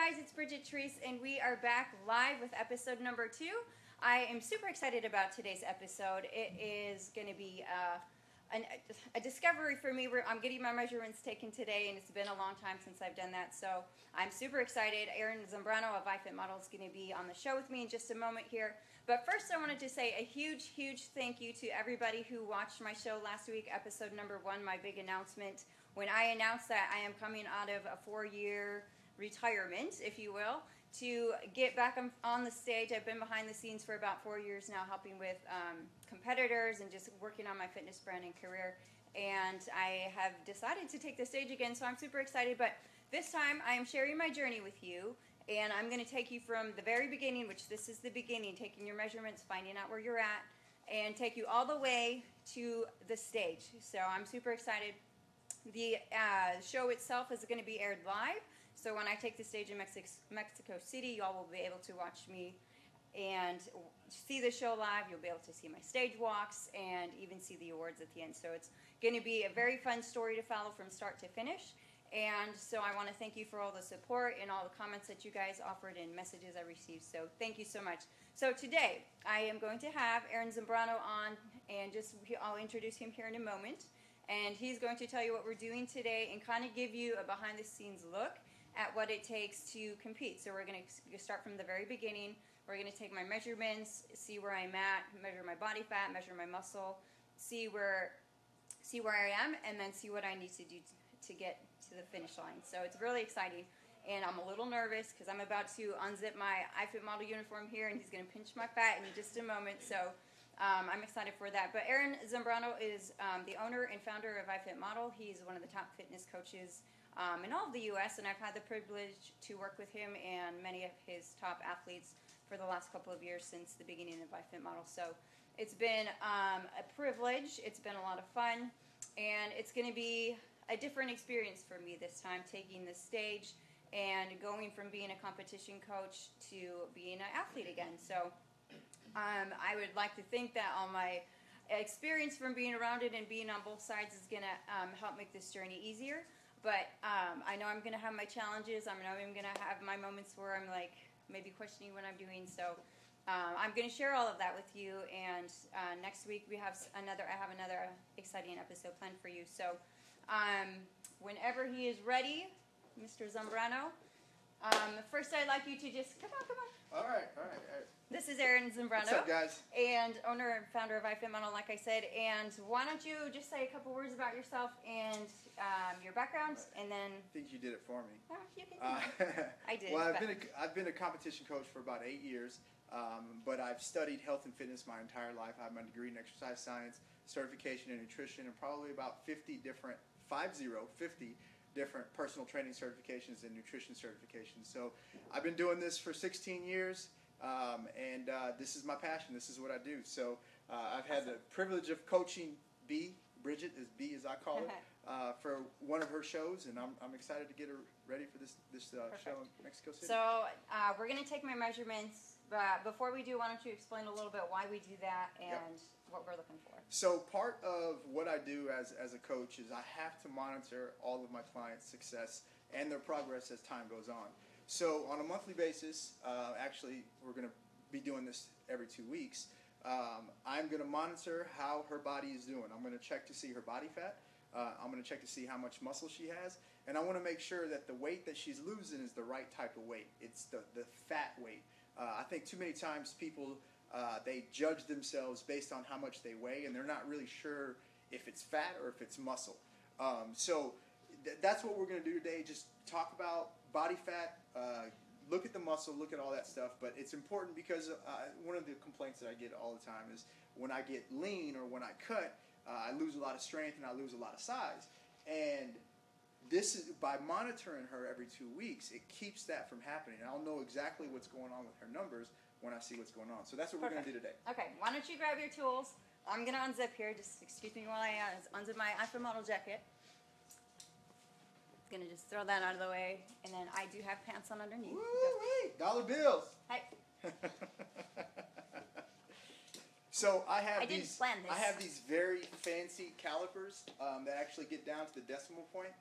guys, it's Bridget Treese, and we are back live with episode number 2. I am super excited about today's episode. It is going to be a discovery for me. I'm getting my measurements taken today, and it's been a long time since I've done that, so I'm super excited. Erin Zambrano of iFitModel is going to be on the show with me in just a moment here. But first, I wanted to say a huge, huge thank you to everybody who watched my show last week, episode number 1, my big announcement. When I announced that I am coming out of a 4-year retirement, if you will, to get back on the stage. I've been behind the scenes for about 4 years now, helping with competitors and just working on my fitness brand and career. And I have decided to take the stage again, so I'm super excited. But this time, I am sharing my journey with you. And I'm going to take you from the very beginning, which this is the beginning, taking your measurements, finding out where you're at, and take you all the way to the stage. So I'm super excited. The show itself is going to be aired live. So when I take the stage in Mexico City, y'all will be able to watch me and see the show live. You'll be able to see my stage walks and even see the awards at the end. So it's going to be a very fun story to follow from start to finish. And so I want to thank you for all the support and all the comments that you guys offered and messages I received. So thank you so much. So today I am going to have Erin Zambrano on, and I'll introduce him here in a moment. And he's going to tell you what we're doing today and kind of give you a behind-the-scenes look at what it takes to compete. So we're going to start from the very beginning. We're going to take my measurements, see where I'm at, measure my body fat, measure my muscle, see where I am, and then see what I need to do to get to the finish line. So it's really exciting, and I'm a little nervous because I'm about to unzip my iFitModel uniform here, and he's going to pinch my fat in just a moment. So I'm excited for that. But Erin Zambrano is the owner and founder of iFitModel. He's one of the top fitness coaches in all of the U.S., and I've had the privilege to work with him and many of his top athletes for the last couple of years since the beginning of iFitModel. So it's been a privilege. It's been a lot of fun, and it's going to be a different experience for me this time, taking the stage and going from being a competition coach to being an athlete again. So I would like to think that all my experience from being around it and being on both sides is going to help make this journey easier. But I know I'm going to have my challenges. I know I'm going to have my moments where I'm like maybe questioning what I'm doing. So I'm going to share all of that with you. And next week I have another exciting episode planned for you. So whenever he is ready, Mr. Zambrano, first I'd like you to just come on. All right. This is Erin Zambrano. What's up, guys? And owner and founder of iFitModel, like I said. And why don't you just say a couple words about yourself and your background, and then... I think you did it for me. Oh, you can do it. I did. Well, I've been a competition coach for about 8 years, but I've studied health and fitness my entire life. I have my degree in exercise science, certification in nutrition, and probably about 50 different personal training certifications and nutrition certifications. So I've been doing this for 16 years. And this is my passion. This is what I do. So I've had the privilege of coaching Bridget, as I call her, for one of her shows, and I'm excited to get her ready for this show in Mexico City. So we're going to take my measurements, but before we do, why don't you explain a little bit why we do that and what we're looking for? So part of what I do as a coach is I have to monitor all of my clients' success and their progress as time goes on. So on a monthly basis, actually we're going to be doing this every 2 weeks, I'm going to monitor how her body is doing. I'm going to check to see her body fat. I'm going to check to see how much muscle she has. And I want to make sure that the weight that she's losing is the right type of weight. It's the fat weight. I think too many times people, they judge themselves based on how much they weigh, and they're not really sure if it's fat or if it's muscle. So that's what we're going to do today, just talk about body fat, look at the muscle, look at all that stuff. But it's important because one of the complaints that I get all the time is when I get lean or when I cut, I lose a lot of strength and I lose a lot of size. And this is by monitoring her every 2 weeks, it keeps that from happening. And I'll know exactly what's going on with her numbers when I see what's going on. So that's what we're going to do today. Okay, why don't you grab your tools? I'm going to unzip here. Just excuse me while I unzip my iFitModel jacket. Gonna just throw that out of the way, and then I do have pants on underneath. Woo-wee! Dollar bills. Hi. So I have didn't plan this. I have these very fancy calipers that actually get down to the decimal point.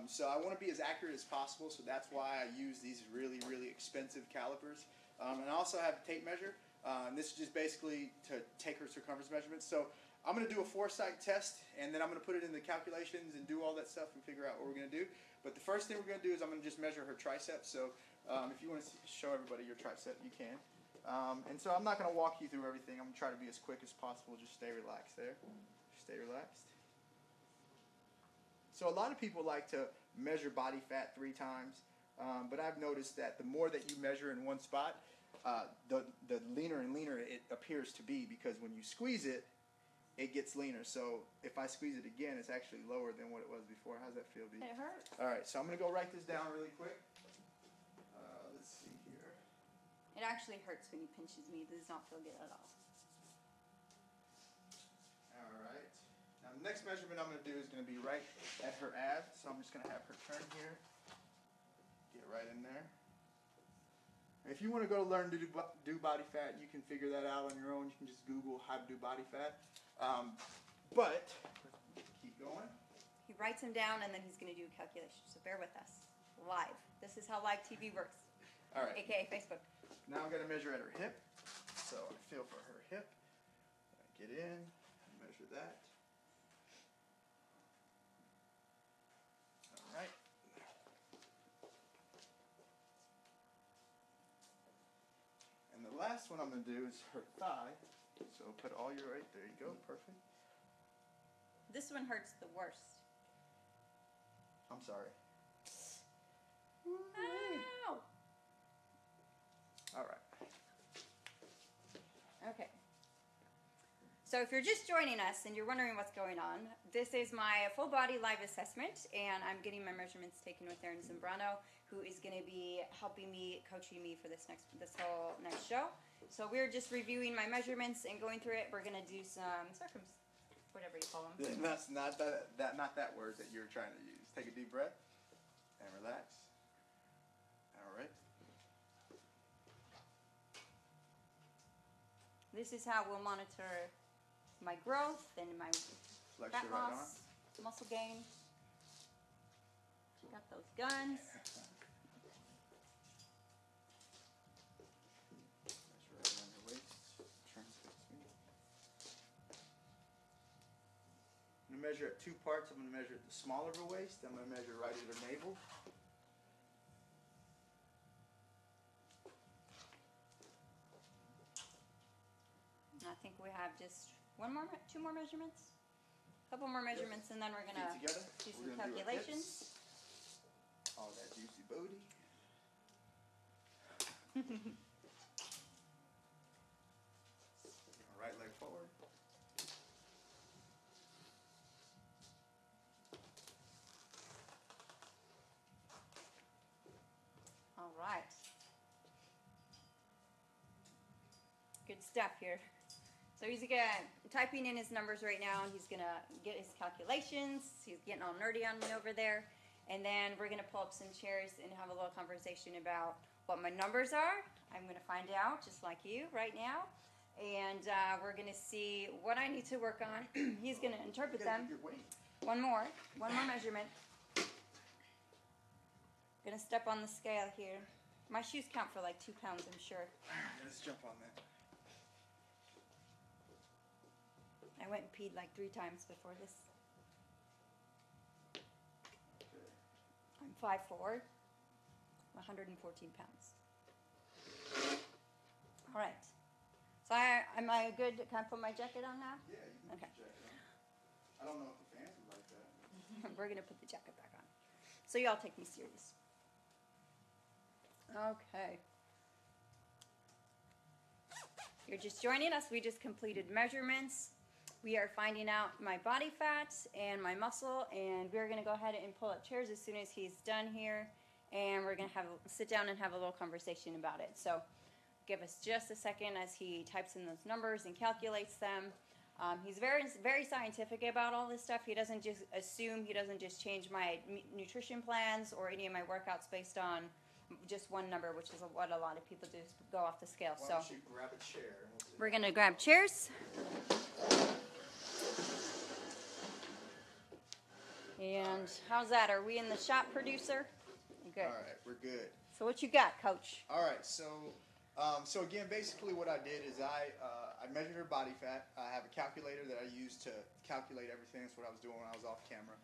So I want to be as accurate as possible, so that's why I use these really, really expensive calipers. And I also have a tape measure, and this is just basically to take her circumference measurements. So I'm going to do a foresight test, and then I'm going to put it in the calculations and do all that stuff and figure out what we're going to do. But the first thing we're going to do is I'm going to just measure her triceps. So if you want to show everybody your tricep, you can. And so I'm not going to walk you through everything. I'm going to try to be as quick as possible. Just stay relaxed there. Stay relaxed. So a lot of people like to measure body fat 3 times, but I've noticed that the more that you measure in one spot, the leaner and leaner it appears to be, because when you squeeze it, it gets leaner. So if I squeeze it again, it's actually lower than what it was before. How's that feel, B? It hurts. All right, so I'm going to go write this down really quick. Let's see here. It actually hurts when he pinches me. It does not feel good at all. All right. Now the next measurement I'm going to do is going to be right at her ab. So I'm just going to have her turn here. Get right in there. If you want to go to learn to do body fat, you can figure that out on your own. You can just Google how to do body fat. But keep going. He writes them down, and then he's going to do a calculation. So bear with us. Live. This is how live TV works. All right. AKA Facebook. Now I'm going to measure at her hip. So I feel for her hip. I get in, measure that. All right. And the last one I'm going to do is her thigh. So put all your right there. You go. Perfect. This one hurts the worst. I'm sorry. Ow! All right. Okay. So if you're just joining us and you're wondering what's going on, this is my full body live assessment, and I'm getting my measurements taken with Erin Zambrano, who is going to be helping me, coaching me for this whole next show. So we're just reviewing my measurements and going through it. We're going to do some whatever you call them. That's not that word that you're trying to use. Take a deep breath and relax. All right. This is how we'll monitor my growth and my Flex fat your right arm. loss, muscle gain. Got those guns. That's right around your waist. Turn to me. I'm going to measure at 2 parts. I'm going to measure at the small of her waist. I'm going to measure right at her navel. I think we have just 2 more measurements, a couple more measurements, and then we're gonna Feet together. do We're some gonna do our calculations. hips. All that juicy booty. Right leg forward. All right, good stuff here. So he's typing in his numbers right now, and he's gonna get his calculations. He's getting all nerdy on me over there, and then we're gonna pull up some chairs and have a little conversation about what my numbers are. I'm gonna find out, just like you, right now, and we're gonna see what I need to work on. He's gonna interpret them. One more measurement. Gonna step on the scale here. My shoes count for like 2 pounds, I'm sure. Let's jump on that. I went and peed like 3 times before this. I'm 5'4", 114 pounds. All right. So am I good? Can I put my jacket on now? Yeah, you can Okay. put your jacket on. I don't know if the fans would like that. We're gonna put the jacket back on. So y'all take me serious. Okay. You're just joining us. We just completed measurements. We are finding out my body fat and my muscle, and we're going to go ahead and pull up chairs as soon as he's done here, and we're going to sit down and have a little conversation about it. So give us just a second as he types in those numbers and calculates them. He's very, very scientific about all this stuff. He doesn't just assume, he doesn't just change my nutrition plans or any of my workouts based on just one number, which is what a lot of people do, is go off the scale. Why So don't you grab a chair? And we'll sit we're down. going to grab chairs. And how's that? Are we in the shot, producer? Good. All right, we're good. So what you got, Coach? All right, so again, basically what I did is I measured her body fat. I have a calculator that I use to calculate everything. That's what I was doing when I was off camera.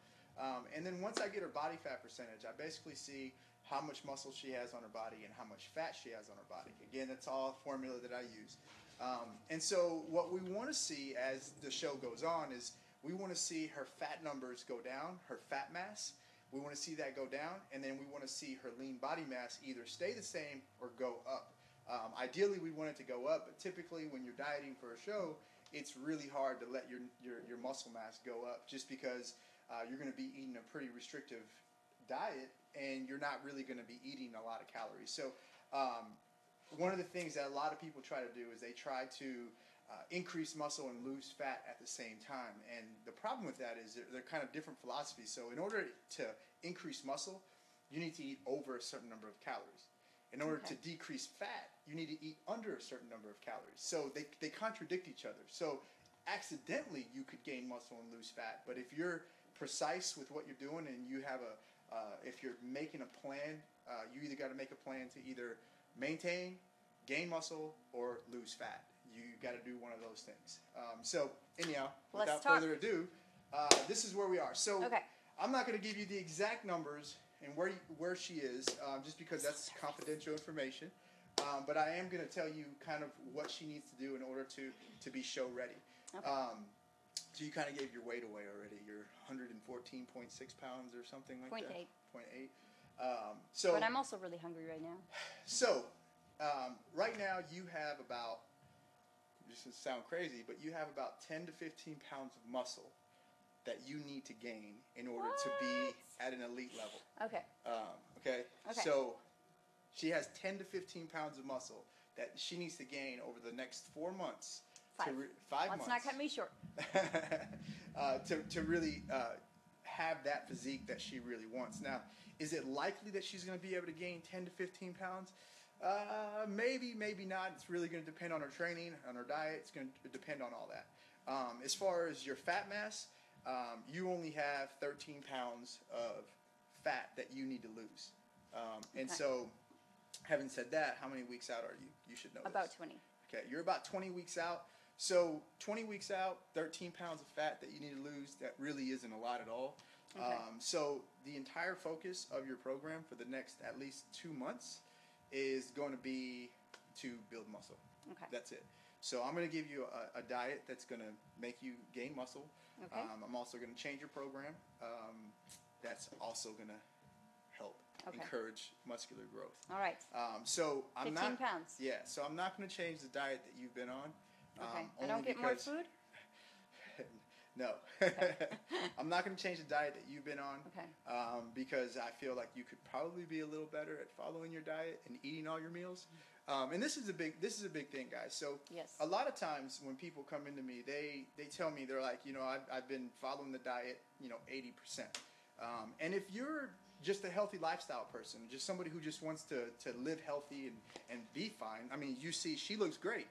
And then once I get her body fat percentage, I basically see how much muscle she has on her body and how much fat she has on her body. Again, that's all a formula that I use. And so what we want to see as the show goes on is we want to see her fat numbers go down, her fat mass. We want to see that go down, and then we want to see her lean body mass either stay the same or go up. Ideally, we want it to go up, but typically when you're dieting for a show, it's really hard to let your muscle mass go up just because you're going to be eating a pretty restrictive diet, and you're not really going to be eating a lot of calories. So one of the things that a lot of people try to do is they try to increase muscle and lose fat at the same time. And the problem with that is they're kind of different philosophies. So in order to increase muscle, you need to eat over a certain number of calories. In order to decrease fat, you need to eat under a certain number of calories. So they contradict each other. So accidentally you could gain muscle and lose fat. But if you're precise with what you're doing and you have if you're making a plan, you either got to make a plan to either maintain, gain muscle, or lose fat. You got to do one of those things. So anyhow, without further ado, this is where we are. So I'm not going to give you the exact numbers and where she is, just because that's confidential information. But I am going to tell you kind of what she needs to do in order to be show ready. So you kind of gave your weight away already. You're 114.6 pounds or something like that. 0.8. So, but I'm also really hungry right now. So right now you have about, this will sound crazy, but you have about 10 to 15 pounds of muscle that you need to gain in order to be at an elite level. Okay. So she has 10 to 15 pounds of muscle that she needs to gain over the next 4 months. 5 months. Let's not cut me short. to really have that physique that she really wants. Now, is it likely that she's going to be able to gain 10 to 15 pounds? Maybe, maybe not. It's really going to depend on her training, on her diet. It's going to depend on all that. As far as your fat mass, you only have 13 pounds of fat that you need to lose. And so, having said that, how many weeks out are you? You should know About this. 20. Okay, you're about 20 weeks out. So 20 weeks out, 13 pounds of fat that you need to lose, that really isn't a lot at all. So the entire focus of your program for the next at least 2 months is going to be to build muscle. That's it. So I'm going to give you a diet that's going to make you gain muscle. I'm also going to change your program. That's also going to help encourage muscular growth. All right. So I'm 15 pounds. Yeah. So I'm not going to change the diet that you've been on. I don't get more food? No. I'm not going to change the diet that you've been on because I feel like you could probably be a little better at following your diet and eating all your meals. And this is a big thing, guys. So a lot of times when people come into me, they tell me, they're like, I've been following the diet, 80%. And if you're just a healthy lifestyle person, just somebody who just wants to live healthy and be fine, I mean, you see, she looks great.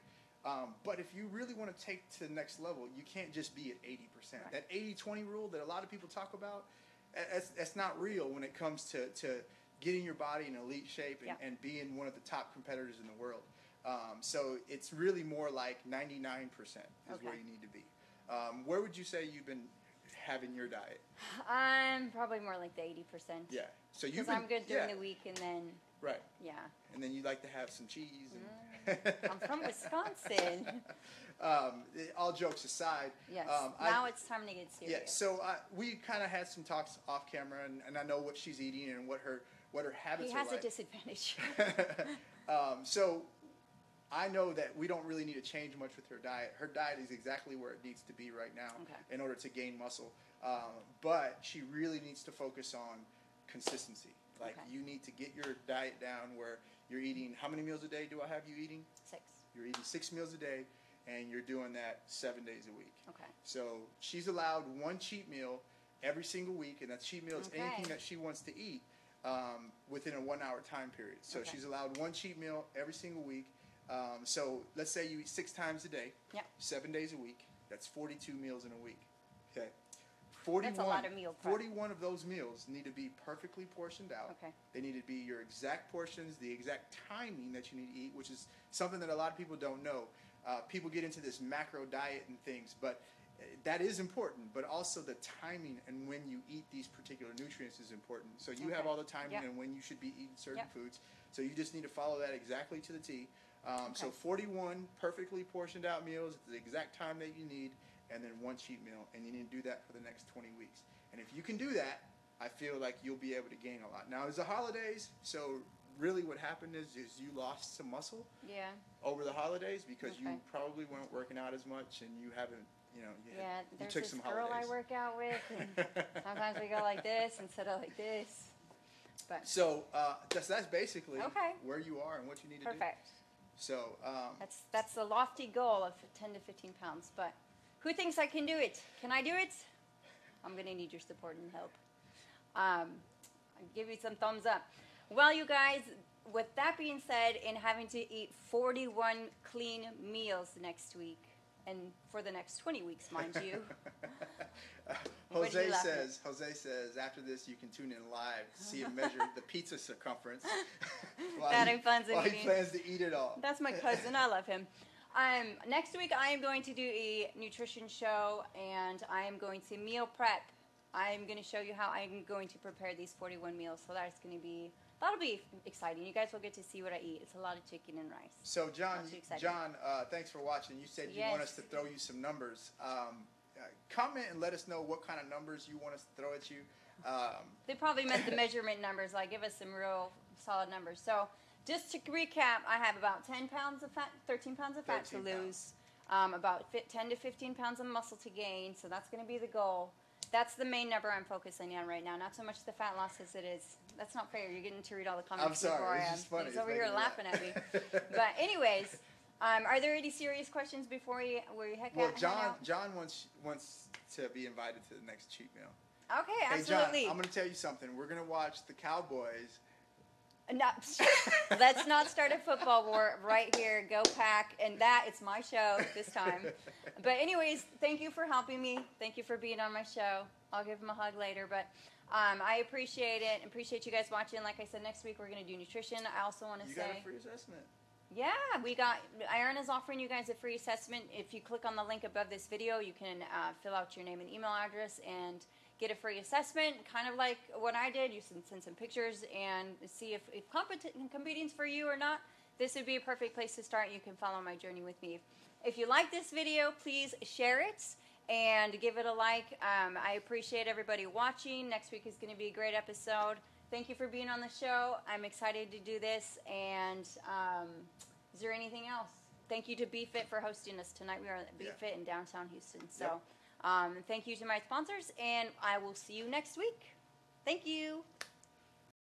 But if you really want to take to the next level, you can't just be at 80%. That 80-20 rule that a lot of people talk about, that's not real when it comes to getting your body in elite shape and being one of the top competitors in the world. So it's really more like 99% is where you need to be. Where would you say you've been having your diet? I'm probably more like the 80%. Yeah. So you've because I'm good during the week and then... Right. Yeah. And then you like to have some cheese. I'm from Wisconsin. All jokes aside. Yes. Now it's time to get serious. Yeah. So we kind of had some talks off camera, and I know what she's eating and what her habits are like. He has a disadvantage. So I know that we don't really need to change much with her diet. Her diet is exactly where it needs to be right now in order to gain muscle. But she really needs to focus on consistency. Like you need to get your diet down where you're eating, how many meals a day do I have you eating? 6. You're eating 6 meals a day, and you're doing that 7 days a week. Okay. So she's allowed one cheat meal every single week, and that cheat meal is anything that she wants to eat within a 1 hour time period. So she's allowed one cheat meal every single week. So let's say you eat 6 times a day, 7 days a week. That's 42 meals in a week. Okay. 41. That's a lot of meal prep. 41 of those meals need to be perfectly portioned out. Okay. They need to be your exact portions, the exact timing that you need to eat, which is something that a lot of people don't know. People get into this macro diet and things, but that is important. But also the timing and when you eat these particular nutrients is important. So you have all the timing and when you should be eating certain foods. So you just need to follow that exactly to the T. So 41 perfectly portioned out meals at the exact time that you need, and then one cheat meal, and you need to do that for the next 20 weeks. And if you can do that, I feel like you'll be able to gain a lot. Now, it's the holidays, so really what happened is you lost some muscle over the holidays because you probably weren't working out as much, and you haven't, you took some holidays. There's this girl I work out with, and sometimes we go like this instead of like this. But so that's basically where you are and what you need to do. Perfect. So that's the lofty goal of 10 to 15 pounds. But who thinks I can do it? Can I do it? I'm going to need your support and help. I'll give you some thumbs up. Well, you guys, with that being said, and having to eat 41 clean meals next week, and for the next 20 weeks, mind you. Jose says, after this you can tune in live to see him measure the pizza circumference while he plans to eat it all. That's my cousin. I love him. Next week I am going to do a nutrition show, and I am going to meal prep. I'm going to show you how I'm going to prepare these 41 meals. So that'll be exciting. You guys will get to see what I eat. It's a lot of chicken and rice. So John, thanks for watching. You said you want us to throw you some numbers. Comment and let us know what kind of numbers you want us to throw at you. They probably meant the measurement numbers. Like, give us some real solid numbers. So just to recap, I have about 10 pounds of fat, 13 pounds of fat to lose, about 10 to 15 pounds of muscle to gain. So that's going to be the goal. That's the main number I'm focusing on right now. Not so much the fat loss as it is. That's not fair. You're getting to read all the comments before I am. It's just funny. He's over here laughing at me. But anyways, are there any serious questions before we head out? John wants to be invited to the next cheat meal. Okay, absolutely. Hey, John, I'm going to tell you something. We're going to watch the Cowboys. No, let's not start a football war right here. Go Pack. And it's my show this time. But anyways, thank you for helping me. Thank you for being on my show. I'll give him a hug later. But I appreciate it. Appreciate you guys watching. Like I said, next week we're going to do nutrition. I also want to say... You got a free assessment. Yeah, Iron is offering you guys a free assessment. If you click on the link above this video, you can fill out your name and email address and get a free assessment, kind of like what I did. You can send some pictures and see if competing's for you or not. This would be a perfect place to start. You can follow my journey with me. If you like this video, please share it and give it a like. I appreciate everybody watching. Next week is going to be a great episode. Thank you for being on the show. I'm excited to do this. And is there anything else? Thank you to BeFit for hosting us tonight. We are at BeFit in downtown Houston. So thank you to my sponsors, and I will see you next week. Thank you.